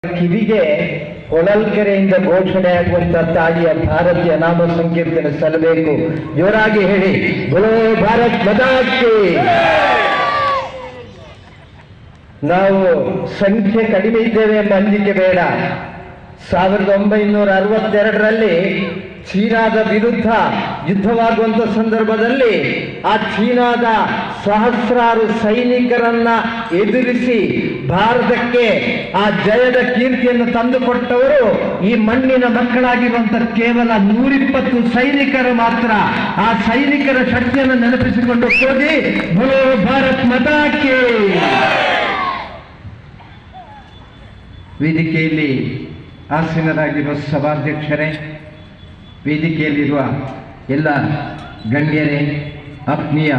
ಕಿವಿಗೆ ಹೊಳಲ್ಕೆರೆಯಿಂದ ಘೋಷಣೆ ಆಗುವಂತ ತಾಯಿಯ ಭಾರತೀಯ ನಾಮ ಸಂಕೀರ್ತನೆ ಸಲ್ಲಬೇಕು. ಜೋರಾಗಿ ಹೇಳಿ, ಬೋಲೋ ಭಾರತ್ ಮಾತಾ ಕಿ. ನಾವು ಸಂಖ್ಯೆ ಕಡಿಮೆ ಇದ್ದೇವೆ ಎಂಬ ಅಂಜಿಕೆ ಬೇಡ. 1962ರಲ್ಲಿ ಚೀನಾದ ವಿರುದ್ಧ ಯುದ್ಧವಾಗುವಂತ ಸಂದರ್ಭದಲ್ಲಿ ಆ ಚೀನಾದ ಸಹಸ್ರಾರು ಸೈನಿಕರನ್ನ ಎದುರಿಸಿ ಭಾರತಕ್ಕೆ ಆ ಜಯದ ಕೀರ್ತಿಯನ್ನು ತಂದುಕೊಟ್ಟವರು ಈ ಮಣ್ಣಿನ ಮಕ್ಕಳಾಗಿರುವಂತ ಕೇವಲ 120 ಸೈನಿಕರು ಮಾತ್ರ. ಆ ಸೈನಿಕರ ಶಕ್ತಿಯನ್ನು ನೆನಪಿಸಿಕೊಂಡು ಹೋಗಿ ಬೋಲೋ ಭಾರತ್ ಮಾತಾ ಕಿ. ವೇದಿಕೆಯಲ್ಲಿ ಆಸೀನರಾಗಿರುವ ಸಭಾಧ್ಯಕ್ಷರೇ, ವೇದಿಕೆಯಲ್ಲಿರುವ ಎಲ್ಲ ಗಣ್ಯರೇ, ಆತ್ಮೀಯ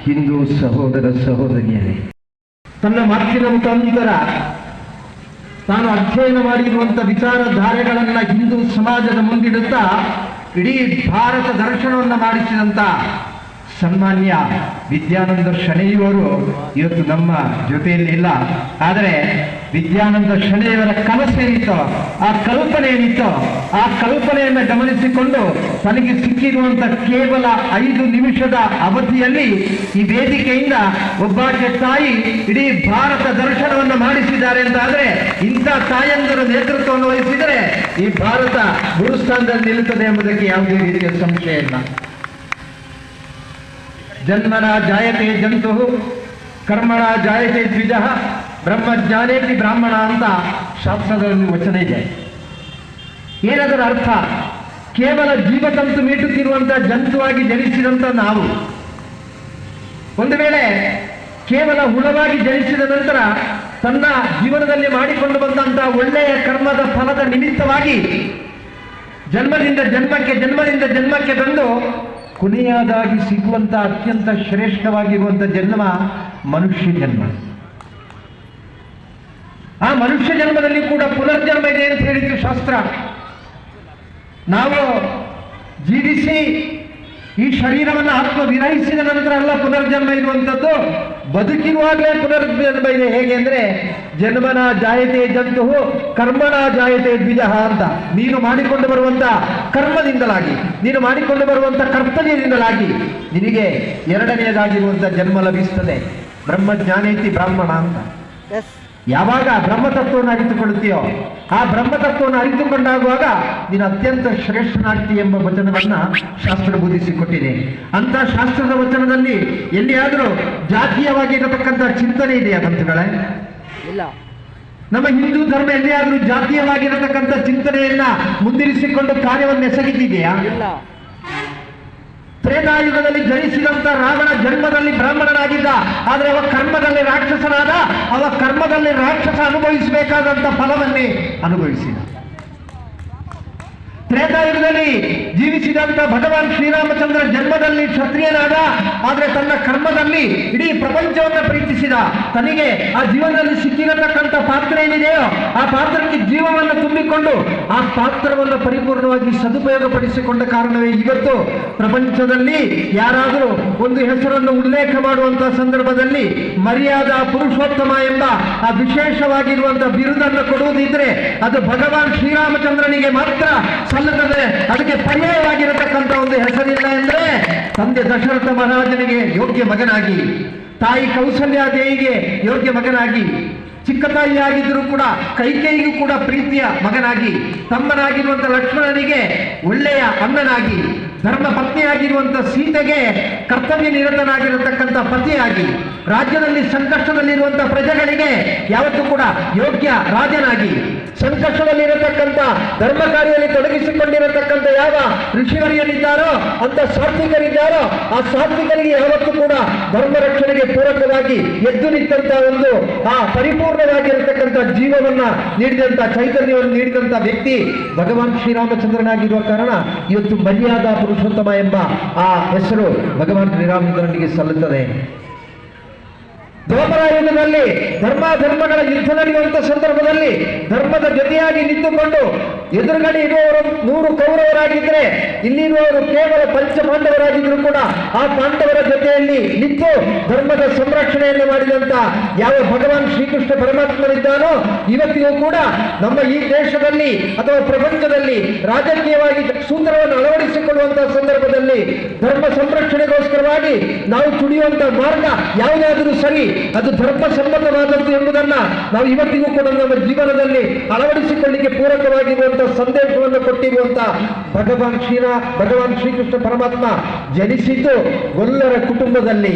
ಹಿಂದೂ ಸಹೋದರ ಸಹೋದರಿಯರೇ, ತನ್ನ ಮಾತಿನ ಮುಖಾಂತರ ತಾನು ಅಧ್ಯಯನ ಮಾಡಿರುವಂಥ ವಿಚಾರಧಾರೆಗಳನ್ನ ಹಿಂದೂ ಸಮಾಜದ ಮುಂದಿಡುತ್ತಾ ಇಡೀ ಭಾರತ ದರ್ಶನವನ್ನು ಮಾಡಿಸಿದಂಥ ಸನ್ಮಾನ್ಯ ವಿದ್ಯಾನಂದ ಶಣೈಯವರು ಇವತ್ತು ನಮ್ಮ ಜೊತೆಯಲ್ಲಿ ಇಲ್ಲ. ಆದರೆ ವಿದ್ಯಾನಂದ ಶಣೈಯವರ ಕನಸೇನಿತ್ತೋ, ಆ ಕಲ್ಪನೆ ಏನಿತ್ತೋ, ಆ ಕಲ್ಪನೆಯನ್ನು ಗಮನಿಸಿಕೊಂಡು ತನಗೆ ಸಿಕ್ಕಿರುವಂತ ಕೇವಲ 5 ನಿಮಿಷದ ಅವಧಿಯಲ್ಲಿ ಈ ವೇದಿಕೆಯಿಂದ ಒಬ್ಬಾಕೆ ತಾಯಿ ಇಡೀ ಭಾರತ ದರ್ಶನವನ್ನು ಮಾಡಿಸಿದ್ದಾರೆ ಅಂತ ಆದ್ರೆ, ಇಂಥ ತಾಯಂದರ ನೇತೃತ್ವವನ್ನು ವಹಿಸಿದರೆ ಈ ಭಾರತ ಗುರುಸ್ಥಾನದಲ್ಲಿ ನಿಲ್ಲುತ್ತದೆ ಎಂಬುದಕ್ಕೆ ಯಾವುದೇ ರೀತಿಯ ಸಂಶಯ ಇಲ್ಲ. ಜನ್ಮನ ಜಾಯತೆ ಜಂತು ಕರ್ಮಣ ಜಾಯತೆ ದ್ವಿಜ ಬ್ರಹ್ಮಜ್ಞಾನೇತಿ ಬ್ರಾಹ್ಮಣ ಅಂತ ಶಾಸ್ತ್ರದಲ್ಲಿ ವಚನ ಇದೆ. ಏನದರ ಅರ್ಥ? ಕೇವಲ ಜೀವತಂತು ಮೀಟುತ್ತಿರುವಂತ ಜಂತುವಾಗಿ ಜನಿಸಿದಂತ ನಾವು ಒಂದು ವೇಳೆ ಕೇವಲ ಹುಳವಾಗಿ ಜನಿಸಿದ ನಂತರ ತನ್ನ ಜೀವನದಲ್ಲಿ ಮಾಡಿಕೊಂಡು ಬಂದಂತಹ ಒಳ್ಳೆಯ ಕರ್ಮದ ಫಲದ ನಿಮಿತ್ತವಾಗಿ ಜನ್ಮದಿಂದ ಜನ್ಮಕ್ಕೆ ಬಂದು ಕೊನೆಯದಾಗಿ ಸಿಗುವಂತ ಅತ್ಯಂತ ಶ್ರೇಷ್ಠವಾಗಿರುವಂತ ಜನ್ಮ ಮನುಷ್ಯ ಜನ್ಮ. ಆ ಮನುಷ್ಯ ಜನ್ಮದಲ್ಲಿ ಕೂಡ ಪುನರ್ಜನ್ಮ ಇದೆ ಅಂತ ಹೇಳಿದ್ರು ಶಾಸ್ತ್ರ. ನಾವು ಜೀವಿಸಿ ಈ ಶರೀರವನ್ನು ಆತ್ಮ ವಿರಹಿಸಿದ ನಂತರ ಅಲ್ಲ ಪುನರ್ಜನ್ಮ ಇರುವಂಥದ್ದು, ಬದುಕಿರುವಾಗಲೇ ಪುನರ್ಜನ್ಮ ಇದೆ. ಹೇಗೆ ಅಂದ್ರೆ ಜನ್ಮನ ಜಾಯತೆ ಜಂತು ಕರ್ಮಣ ಜಾಯತೆ ದ್ವಿಜ ಅಂತ. ನೀನು ಮಾಡಿಕೊಂಡು ಬರುವಂತ ಕರ್ಮದಿಂದಲಾಗಿ, ನೀನು ಮಾಡಿಕೊಂಡು ಬರುವಂತ ಕರ್ತವ್ಯದಿಂದಲಾಗಿ ನಿನಗೆ ಎರಡನೆಯದಾಗಿರುವಂತ ಜನ್ಮ ಲಭಿಸ್ತದೆ. ಬ್ರಹ್ಮಜ್ಞಾನೇತಿ ಬ್ರಾಹ್ಮಣ ಅಂತ. ಯಾವಾಗ ಬ್ರಹ್ಮತತ್ವವನ್ನು ಅರಿತುಕೊಳ್ಳುತ್ತೀಯೋ, ಆ ಬ್ರಹ್ಮತತ್ವವನ್ನು ಅರಿತುಕೊಂಡಾಗುವಾಗ ನೀನು ಅತ್ಯಂತ ಶ್ರೇಷ್ಠನಾಗ್ತಿ ಎಂಬ ವಚನವನ್ನ ಶಾಸ್ತ್ರ ಬೋಧಿಸಿಕೊಟ್ಟಿದೆ. ಅಂತ ಶಾಸ್ತ್ರದ ವಚನದಲ್ಲಿ ಎಲ್ಲಿಯಾದರೂ ಜಾತೀಯವಾಗಿರತಕ್ಕಂಥ ಚಿಂತನೆ ಇದೆಯಾ ಬಂಧುಗಳೇ? ಇಲ್ಲ. ನಮ್ಮ ಹಿಂದೂ ಧರ್ಮ ಎಲ್ಲಿಯಾದರೂ ಜಾತೀಯವಾಗಿರತಕ್ಕಂಥ ಚಿಂತನೆಯನ್ನ ಮುಂದಿರಿಸಿಕೊಂಡು ಕಾರ್ಯವನ್ನು ಎಸಗಿದೆಯಾ? ಇಲ್ಲ. ತ್ರೇತಾಯುಗದಲ್ಲಿ ಜನಿಸಿದಂತ ರಾವಣ ಜನ್ಮದಲ್ಲಿ ಬ್ರಾಹ್ಮಣನಾಗಿದ್ದ, ಆದರೆ ಅವ ಕರ್ಮದಲ್ಲಿ ರಾಕ್ಷಸನಾದ. ಅವ ಕರ್ಮದಲ್ಲಿ ರಾಕ್ಷಸ ಅನುಭವಿಸಬೇಕಾದಂತ ಫಲವನ್ನೇ ಅನುಭವಿಸಿದ. ತ್ರೇತಾಯುಗದಲ್ಲಿ ಜೀವಿಸಿದಂತ ಭಗವಾನ್ ಶ್ರೀರಾಮಚಂದ್ರ ಜನ್ಮದಲ್ಲಿ ಕ್ಷತ್ರಿಯನಾದ, ಆದರೆ ತನ್ನ ಕರ್ಮದಲ್ಲಿ ಇಡೀ ಪ್ರಪಂಚವನ್ನು ಪ್ರೀತಿಸಿದ. ತನಗೆ ಆ ಜೀವನದಲ್ಲಿ ಸಿಕ್ಕಿರತಕ್ಕಂಥ ಪಾತ್ರ ಏನಿದೆಯೋ ಆ ಪಾತ್ರಕ್ಕೆ ಜೀವವನ್ನು ತುಂಬಿಕೊಂಡು ಆ ಪಾತ್ರವನ್ನು ಪರಿಪೂರ್ಣವಾಗಿ ಸದುಪಯೋಗ ಪಡಿಸಿಕೊಂಡ ಕಾರಣವೇ ಇವತ್ತು ಪ್ರಪಂಚದಲ್ಲಿ ಯಾರಾದರೂ ಒಂದು ಹೆಸರನ್ನು ಉಲ್ಲೇಖ ಮಾಡುವಂತಹ ಸಂದರ್ಭದಲ್ಲಿ ಮರ್ಯಾದಾ ಪುರುಷೋತ್ತಮ ಎಂಬ ಆ ವಿಶೇಷವಾಗಿರುವಂತಹ ಬಿರುದನ್ನು ಕೊಡುವುದಿದ್ರೆ ಅದು ಭಗವಾನ್ ಶ್ರೀರಾಮಚಂದ್ರನಿಗೆ ಮಾತ್ರ ಸಲ್ಲುತ್ತದೆ. ಅದಕ್ಕೆ ಪರ್ಯಾಯವಾಗಿರತಕ್ಕಂಥ ಒಂದು ಹೆಸರಿಲ್ಲ ಎಂದ್ರೆ ತಂದೆ ದಶರಥ ಮಹಾರಾಜನಿಗೆ ಯೋಗ್ಯ ಮಗನಾಗಿ, ತಾಯಿ ಕೌಸಲ್ಯಾದೇವಿಗೆ ಯೋಗ್ಯ ಮಗನಾಗಿ, ಚಿಕ್ಕ ತಾಯಿಯಾಗಿದ್ದರೂ ಕೂಡ ಕೈಕೇಯಿಗೂ ಕೂಡ ಪ್ರೀತಿಯ ಮಗನಾಗಿ, ತಮ್ಮನಾಗಿರುವಂತ ಲಕ್ಷ್ಮಣನಿಗೆ ಒಳ್ಳೆಯ ಅಣ್ಣನಾಗಿ, ಧರ್ಮ ಪತ್ನಿಯಾಗಿರುವಂತ ಸೀತೆಗೆ ಕರ್ತವ್ಯ ನಿರತನಾಗಿರತಕ್ಕಂಥ ಪತಿಯಾಗಿ, ರಾಜ್ಯದಲ್ಲಿ ಸಂಕಷ್ಟದಲ್ಲಿರುವಂತ ಪ್ರಜೆಗಳಿಗೆ ಯಾವತ್ತೂ ಕೂಡ ಯೋಗ್ಯ ರಾಜನಾಗಿ, ಸಂಕಷ್ಟದಲ್ಲಿರತಕ್ಕಂಥ ಧರ್ಮ ಕಾರ್ಯದಲ್ಲಿ ತೊಡಗಿಸಿಕೊಂಡಿರತಕ್ಕಂಥ ಯಾವ ಋಷಿವರಿಯರಿದ್ದಾರೋ ಅಂತ ಸಾತ್ವಿಕರಿದ್ದಾರೋ ಆ ಸಾತ್ವಿಕರಿಗೆ ಯಾವತ್ತೂ ಕೂಡ ಧರ್ಮ ರಕ್ಷಣೆಗೆ ಪೂರಕವಾಗಿ ಎದ್ದು ನಿಂತ ಒಂದು ಆ ಪರಿಪೂರ್ಣವಾಗಿರತಕ್ಕಂಥ ಜೀವವನ್ನ ನೀಡಿದಂತ ಚೈತನ್ಯವನ್ನು ನೀಡಿದಂತ ವ್ಯಕ್ತಿ ಭಗವಾನ್ ಶ್ರೀರಾಮಚಂದ್ರನಾಗಿರುವ ಕಾರಣ ಇವತ್ತು ಮರ್ಯಾದಾ ಪುರುಷೋತ್ತಮ ಎಂಬ ಆ ಹೆಸರು ಭಗವಾನ್ ಶ್ರೀರಾಮಚಂದ್ರನಿಗೆ ಸಲ್ಲುತ್ತದೆ. ದ್ವಾಪರ ಯುಗದಲ್ಲಿ ಧರ್ಮಗಳ ಯುದ್ಧ ನಡೆಯುವಂತ ಸಂದರ್ಭದಲ್ಲಿ ಧರ್ಮದ ಜೊತೆಯಾಗಿ ನಿಂತುಕೊಂಡು ಎದುರುಗಡೆ ಇರುವವರು 100 ಕೌರವರಾಗಿದ್ರೆ ಇಲ್ಲಿರುವವರು ಕೇವಲ ಪಂಚಪಾಂಡವರಾಗಿದ್ರು ಕೂಡ ಆ ಪಾಂಡವರ ಜೊತೆಯಲ್ಲಿ ನಿಂತು ಧರ್ಮದ ಸಂರಕ್ಷಣೆಯನ್ನು ಮಾಡಿದಂತ ಯಾವ ಭಗವಾನ್ ಶ್ರೀಕೃಷ್ಣ ಪರಮಾತ್ಮನಿದ್ದಾನೋ ಇವತ್ತಿಗೂ ಕೂಡ ನಮ್ಮ ಈ ದೇಶದಲ್ಲಿ ಅಥವಾ ಪ್ರಪಂಚದಲ್ಲಿ ರಾಜಕೀಯವಾಗಿ ಸೂತ್ರವನ್ನು ಅಳವಡಿಸಿಕೊಳ್ಳುವಂತಹ ಸಂದರ್ಭದಲ್ಲಿ ಧರ್ಮ ಸಂರಕ್ಷಣೆಗೋಸ್ಕರವಾಗಿ ನಾವು ತುಡಿಯುವಂತ ಮಾರ್ಗ ಯಾವುದಾದರೂ ಸರಿ ಅದು ಧರ್ಮ ಸಮ್ಮತವಾದದ್ದು ಎಂಬುದನ್ನ ನಾವು ಇವತ್ತಿಗೂ ಕೂಡ ನಮ್ಮ ಜೀವನದಲ್ಲಿ ಅಳವಡಿಸಿಕೊಳ್ಳಿಕ್ಕೆ ಪೂರಕವಾಗಿರುವಂತಹ ಸಂದೇಶವನ್ನು ಕೊಟ್ಟಿರುವಂತಹ ಭಗವಾನ್ ಶ್ರೀಕೃಷ್ಣ ಪರಮಾತ್ಮ ಜನಿಸಿದ್ದು ಗೊಲ್ಲರ ಕುಟುಂಬದಲ್ಲಿ.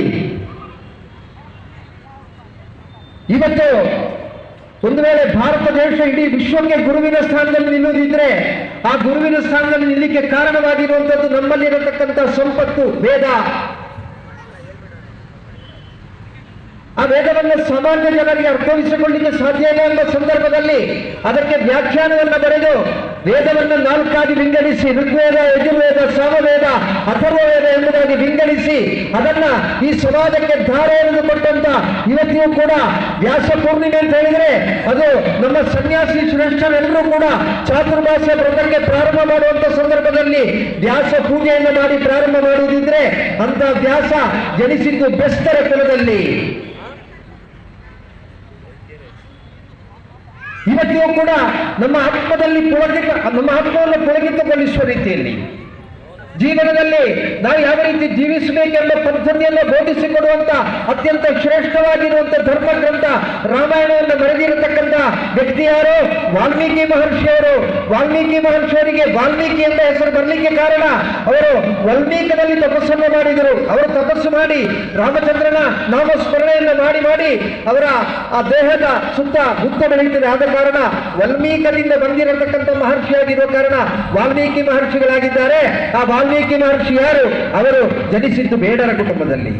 ಇವತ್ತು ಒಂದು ವೇಳೆ ಭಾರತ ದೇಶ ಇಡೀ ವಿಶ್ವಕ್ಕೆ ಗುರುವಿನ ಸ್ಥಾನದಲ್ಲಿ ನಿಲ್ಲುವುದಿದ್ರೆ ಆ ಗುರುವಿನ ಸ್ಥಾನದಲ್ಲಿ ನಿಲ್ಲಕ್ಕೆ ಕಾರಣವಾಗಿರುವಂತದ್ದು ನಮ್ಮಲ್ಲಿರತಕ್ಕಂಥ ಸಂಪತ್ತು ವೇದ. ಆ ವೇದವನ್ನು ಸಾಮಾನ್ಯ ಜನರಿಗೆ ಅರ್ಥವಿಸಿಕೊಳ್ಳಿಕ್ಕೆ ಸಾಧ್ಯ ಇಲ್ಲ ಎಂಬ ಸಂದರ್ಭದಲ್ಲಿ ಅದಕ್ಕೆ ವ್ಯಾಖ್ಯಾನವನ್ನು ಬರೆದು ವೇದವನ್ನು 4 ಆಗಿ ವಿಂಗಡಿಸಿ ಋಗ್ವೇದ, ಯಜುರ್ವೇದ, ಸಾಮವೇದ, ಅಥರ್ವವೇದ ಎಂಬುದಾಗಿ ವಿಂಗಡಿಸಿ ಅದನ್ನ ಈ ಸಮಾಜಕ್ಕೆ ಧಾರೆ ಎರೆದು ಕೊಟ್ಟಂತ ಇವತ್ತಿಗೂ ಕೂಡ ವ್ಯಾಸ ಪೂರ್ಣಿಮೆ ಅಂತ ಹೇಳಿದ್ರೆ ಅದು ನಮ್ಮ ಸನ್ಯಾಸಿ ಶ್ರೇಷ್ಠರೆಲ್ಲರೂ ಕೂಡ ಚಾತುರ್ಮಾಸ್ಯ ವ್ರತಕ್ಕೆ ಪ್ರಾರಂಭ ಮಾಡುವಂತ ಸಂದರ್ಭದಲ್ಲಿ ವ್ಯಾಸ ಪೂಜೆಯನ್ನು ಮಾಡಿ ಪ್ರಾರಂಭ ಮಾಡುವುದಿದ್ರೆ ಅಂತ ವ್ಯಾಸ ಜನಿಸಿದ್ದು ಬೆಸ್ತರ ಕುಲದಲ್ಲಿ. ಇವತ್ತಿಗೂ ಕೂಡ ನಮ್ಮ ಆತ್ಮವನ್ನು ಪುಳಕಿತಗೊಳಿಸುವ ರೀತಿಯಲ್ಲಿ ಜೀವನದಲ್ಲಿ ನಾವು ಯಾವ ರೀತಿ ಜೀವಿಸಬೇಕೆಂಬ ಪದ್ಧತಿಯನ್ನು ಬೋಧಿಸಿಕೊಡುವಂತ ಅತ್ಯಂತ ಶ್ರೇಷ್ಠವಾಗಿರುವಂತ ಧರ್ಮ ಗ್ರಂಥ ರಾಮಾಯಣವನ್ನು ಬರೆದಿರತಕ್ಕಂಥ ವ್ಯಕ್ತಿ ಯಾರು? ವಾಲ್ಮೀಕಿ ಮಹರ್ಷಿಯವರು. ವಾಲ್ಮೀಕಿ ಮಹರ್ಷಿಯವರಿಗೆ ವಾಲ್ಮೀಕಿ ಎಂಬ ಹೆಸರು ಬರಲಿಕ್ಕೆ ಕಾರಣ ಅವರು ವಾಲ್ಮೀಕದಲ್ಲಿ ತಪಸ್ಸನ್ನು ಮಾಡಿದರು. ಅವರು ತಪಸ್ಸು ಮಾಡಿ ರಾಮಚಂದ್ರನ ನಾಮಸ್ಮರಣೆಯನ್ನು ಮಾಡಿ ಅವರ ಆ ದೇಹದ ಸುತ್ತ ಗುತ್ತ ಬೆಳೆಯುತ್ತದೆ. ಆದ ಕಾರಣ ವಾಲ್ಮೀಕದಿಂದ ಬಂದಿರತಕ್ಕಂಥ ಮಹರ್ಷಿಯಾಗಿರುವ ಕಾರಣ ವಾಲ್ಮೀಕಿ ಮಹರ್ಷಿಗಳಾಗಿದ್ದಾರೆ. ಆ ವಾಲ್ಮೀಕಿ ಮಹರ್ಷಿ ಯಾರು? ಅವರು ಜನಿಸಿದ್ದು ಬೇಡರ ಕುಟುಂಬದಲ್ಲಿ.